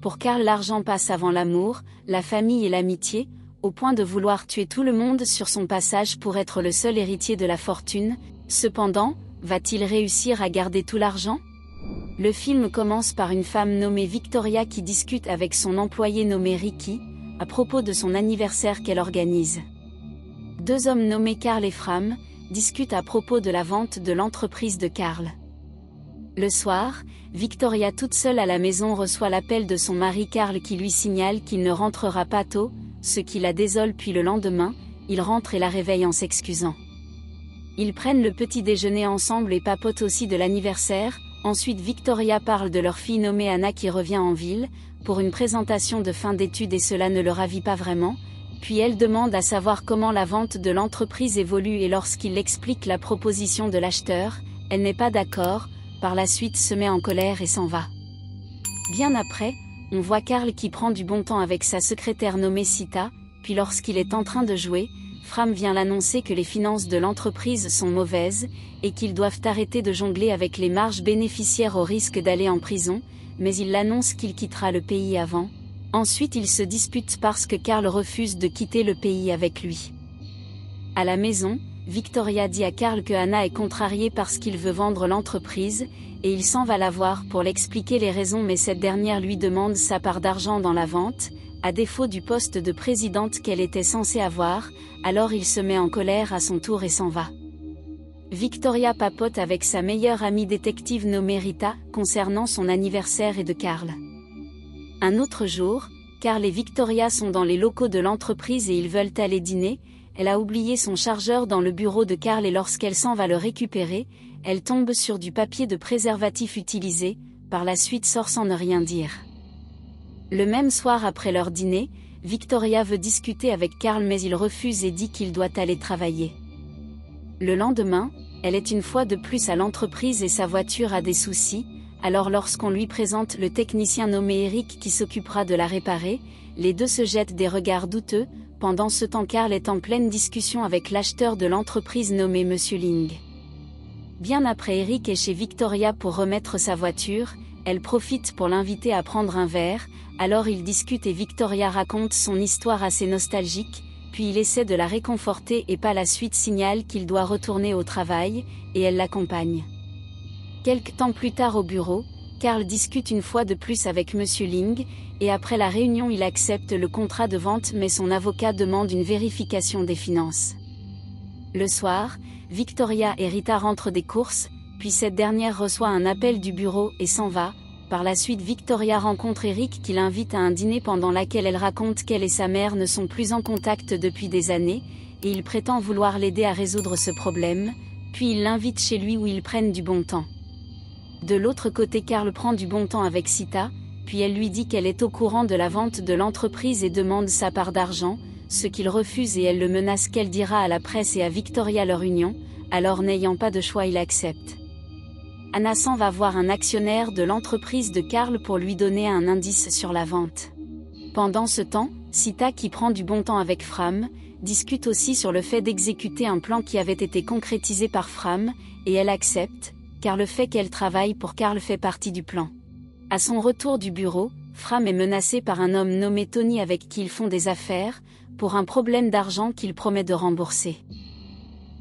Pour Carl, l'argent passe avant l'amour, la famille et l'amitié, au point de vouloir tuer tout le monde sur son passage pour être le seul héritier de la fortune. Cependant, va-t-il réussir à garder tout l'argent? Le film commence par une femme nommée Victoria qui discute avec son employé nommé Ricky, à propos de son anniversaire qu'elle organise. Deux hommes nommés Carl et Fram discutent à propos de la vente de l'entreprise de Carl. Le soir, Victoria toute seule à la maison reçoit l'appel de son mari Carl qui lui signale qu'il ne rentrera pas tôt, ce qui la désole, puis le lendemain, il rentre et la réveille en s'excusant. Ils prennent le petit déjeuner ensemble et papotent aussi de l'anniversaire. Ensuite Victoria parle de leur fille nommée Anna qui revient en ville, pour une présentation de fin d'études et cela ne le ravit pas vraiment, puis elle demande à savoir comment la vente de l'entreprise évolue et lorsqu'il explique la proposition de l'acheteur, elle n'est pas d'accord, par la suite se met en colère et s'en va. Bien après, on voit Carl qui prend du bon temps avec sa secrétaire nommée Sita, puis lorsqu'il est en train de jouer, Fram vient l'annoncer que les finances de l'entreprise sont mauvaises, et qu'ils doivent arrêter de jongler avec les marges bénéficiaires au risque d'aller en prison, mais il l'annonce qu'il quittera le pays avant. Ensuite ils se disputent parce que Carl refuse de quitter le pays avec lui. À la maison, Victoria dit à Carl que Anna est contrariée parce qu'il veut vendre l'entreprise, et il s'en va la voir pour l'expliquer les raisons, mais cette dernière lui demande sa part d'argent dans la vente, à défaut du poste de présidente qu'elle était censée avoir, alors il se met en colère à son tour et s'en va. Victoria papote avec sa meilleure amie détective nommée Rita, concernant son anniversaire et de Carl. Un autre jour, Carl et Victoria sont dans les locaux de l'entreprise et ils veulent aller dîner. Elle a oublié son chargeur dans le bureau de Carl et lorsqu'elle s'en va le récupérer, elle tombe sur du papier de préservatif utilisé, par la suite sort sans ne rien dire. Le même soir après leur dîner, Victoria veut discuter avec Carl mais il refuse et dit qu'il doit aller travailler. Le lendemain, elle est une fois de plus à l'entreprise et sa voiture a des soucis, alors lorsqu'on lui présente le technicien nommé Eric qui s'occupera de la réparer, les deux se jettent des regards douteux. Pendant ce temps Carl est en pleine discussion avec l'acheteur de l'entreprise nommé Monsieur Ling. Bien après Eric est chez Victoria pour remettre sa voiture, elle profite pour l'inviter à prendre un verre, alors ils discutent et Victoria raconte son histoire assez nostalgique, puis il essaie de la réconforter et par la suite signale qu'il doit retourner au travail, et elle l'accompagne. Quelque temps plus tard au bureau, Carl discute une fois de plus avec Monsieur Ling, et après la réunion il accepte le contrat de vente mais son avocat demande une vérification des finances. Le soir, Victoria et Rita rentrent des courses, puis cette dernière reçoit un appel du bureau et s'en va. Par la suite Victoria rencontre Eric qui l'invite à un dîner pendant lequel elle raconte qu'elle et sa mère ne sont plus en contact depuis des années, et il prétend vouloir l'aider à résoudre ce problème, puis il l'invite chez lui où ils prennent du bon temps. De l'autre côté Carl prend du bon temps avec Sita, puis elle lui dit qu'elle est au courant de la vente de l'entreprise et demande sa part d'argent, ce qu'il refuse et elle le menace qu'elle dira à la presse et à Victoria leur union, alors n'ayant pas de choix il accepte. Anna s'en va voir un actionnaire de l'entreprise de Carl pour lui donner un indice sur la vente. Pendant ce temps, Sita qui prend du bon temps avec Fram, discute aussi sur le fait d'exécuter un plan qui avait été concrétisé par Fram, et elle accepte, car le fait qu'elle travaille pour Carl fait partie du plan. À son retour du bureau, Fram est menacé par un homme nommé Tony avec qui ils font des affaires, pour un problème d'argent qu'il promet de rembourser.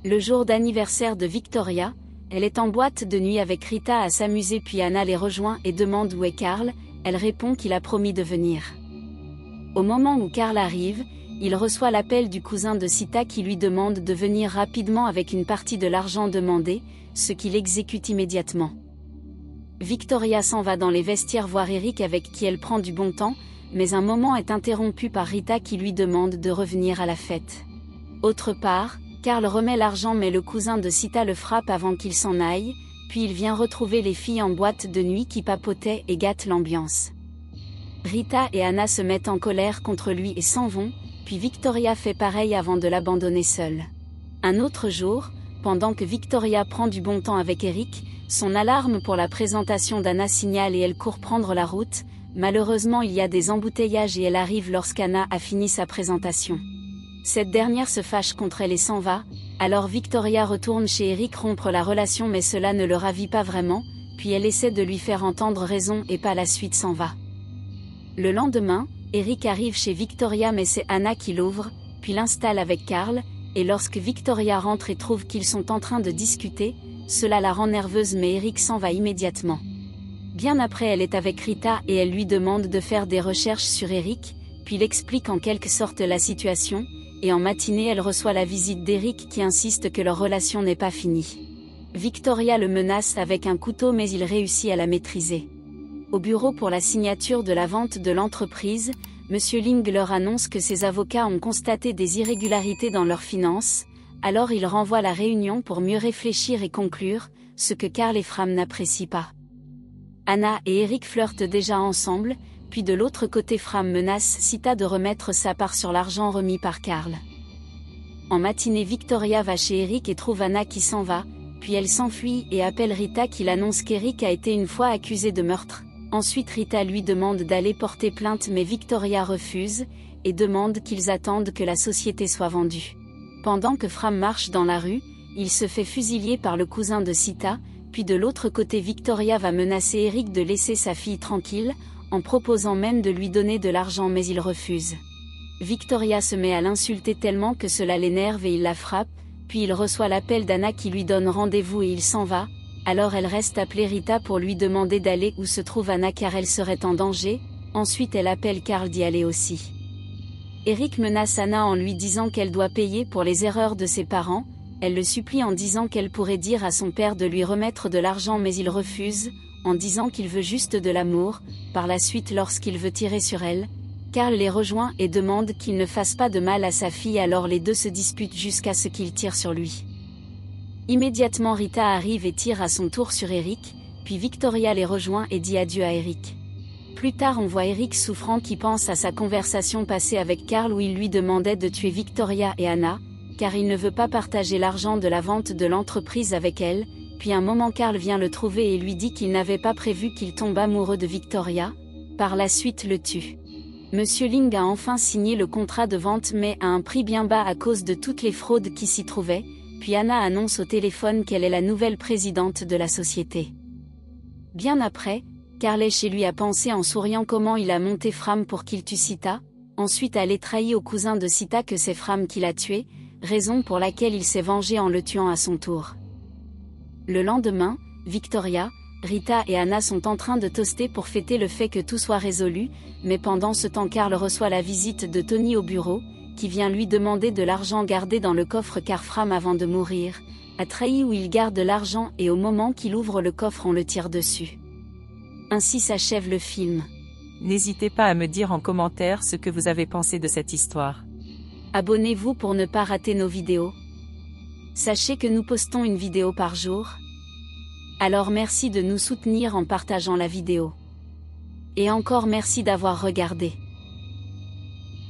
Le jour d'anniversaire de Victoria, elle est en boîte de nuit avec Rita à s'amuser puis Anna les rejoint et demande où est Carl, elle répond qu'il a promis de venir. Au moment où Carl arrive, il reçoit l'appel du cousin de Sita qui lui demande de venir rapidement avec une partie de l'argent demandé, ce qu'il exécute immédiatement. Victoria s'en va dans les vestiaires voir Eric avec qui elle prend du bon temps, mais un moment est interrompu par Rita qui lui demande de revenir à la fête. Autre part, Carl remet l'argent mais le cousin de Sita le frappe avant qu'il s'en aille, puis il vient retrouver les filles en boîte de nuit qui papotaient et gâtent l'ambiance. Rita et Anna se mettent en colère contre lui et s'en vont, puis Victoria fait pareil avant de l'abandonner seule. Un autre jour, pendant que Victoria prend du bon temps avec Eric, son alarme pour la présentation d'Anna signale et elle court prendre la route. Malheureusement il y a des embouteillages et elle arrive lorsqu'Anna a fini sa présentation. Cette dernière se fâche contre elle et s'en va, alors Victoria retourne chez Eric rompre la relation mais cela ne le ravit pas vraiment, puis elle essaie de lui faire entendre raison et par la suite s'en va. Le lendemain, Eric arrive chez Victoria mais c'est Anna qui l'ouvre, puis l'installe avec Carl, et lorsque Victoria rentre et trouve qu'ils sont en train de discuter, cela la rend nerveuse mais Eric s'en va immédiatement. Bien après elle est avec Rita et elle lui demande de faire des recherches sur Eric, puis il explique en quelque sorte la situation, et en matinée elle reçoit la visite d'Eric qui insiste que leur relation n'est pas finie. Victoria le menace avec un couteau mais il réussit à la maîtriser. Au bureau pour la signature de la vente de l'entreprise, Monsieur Ling leur annonce que ses avocats ont constaté des irrégularités dans leurs finances, alors il renvoie la réunion pour mieux réfléchir et conclure, ce que Carl et Fram n'apprécient pas. Anna et Eric flirtent déjà ensemble, puis de l'autre côté Fram menace Sita de remettre sa part sur l'argent remis par Carl. En matinée Victoria va chez Eric et trouve Anna qui s'en va, puis elle s'enfuit et appelle Rita qui l'annonce qu'Eric a été une fois accusé de meurtre. Ensuite Rita lui demande d'aller porter plainte mais Victoria refuse, et demande qu'ils attendent que la société soit vendue. Pendant que Fram marche dans la rue, il se fait fusiller par le cousin de Sita, puis de l'autre côté Victoria va menacer Eric de laisser sa fille tranquille, en proposant même de lui donner de l'argent mais il refuse. Victoria se met à l'insulter tellement que cela l'énerve et il la frappe, puis il reçoit l'appel d'Anna qui lui donne rendez-vous et il s'en va. Alors elle reste appeler Rita pour lui demander d'aller où se trouve Anna car elle serait en danger, ensuite elle appelle Carl d'y aller aussi. Eric menace Anna en lui disant qu'elle doit payer pour les erreurs de ses parents, elle le supplie en disant qu'elle pourrait dire à son père de lui remettre de l'argent mais il refuse, en disant qu'il veut juste de l'amour. Par la suite lorsqu'il veut tirer sur elle, Carl les rejoint et demande qu'il ne fasse pas de mal à sa fille alors les deux se disputent jusqu'à ce qu'il tire sur lui. Immédiatement Rita arrive et tire à son tour sur Eric, puis Victoria les rejoint et dit adieu à Eric. Plus tard on voit Eric souffrant qui pense à sa conversation passée avec Carl où il lui demandait de tuer Victoria et Anna, car il ne veut pas partager l'argent de la vente de l'entreprise avec elle, puis un moment Carl vient le trouver et lui dit qu'il n'avait pas prévu qu'il tombe amoureux de Victoria, par la suite le tue. Monsieur Ling a enfin signé le contrat de vente mais à un prix bien bas à cause de toutes les fraudes qui s'y trouvaient, puis Anna annonce au téléphone qu'elle est la nouvelle présidente de la société. Bien après, Carl est chez lui à penser en souriant comment il a monté Fram pour qu'il tue Sita, ensuite elle est trahie au cousin de Sita que c'est Fram qui l'a tué, raison pour laquelle il s'est vengé en le tuant à son tour. Le lendemain, Victoria, Rita et Anna sont en train de toaster pour fêter le fait que tout soit résolu, mais pendant ce temps Carl reçoit la visite de Tony au bureau, qui vient lui demander de l'argent gardé dans le coffre car Fram avant de mourir, a trahi où il garde l'argent et au moment qu'il ouvre le coffre on le tire dessus. Ainsi s'achève le film. N'hésitez pas à me dire en commentaire ce que vous avez pensé de cette histoire. Abonnez-vous pour ne pas rater nos vidéos. Sachez que nous postons une vidéo par jour. Alors merci de nous soutenir en partageant la vidéo. Et encore merci d'avoir regardé.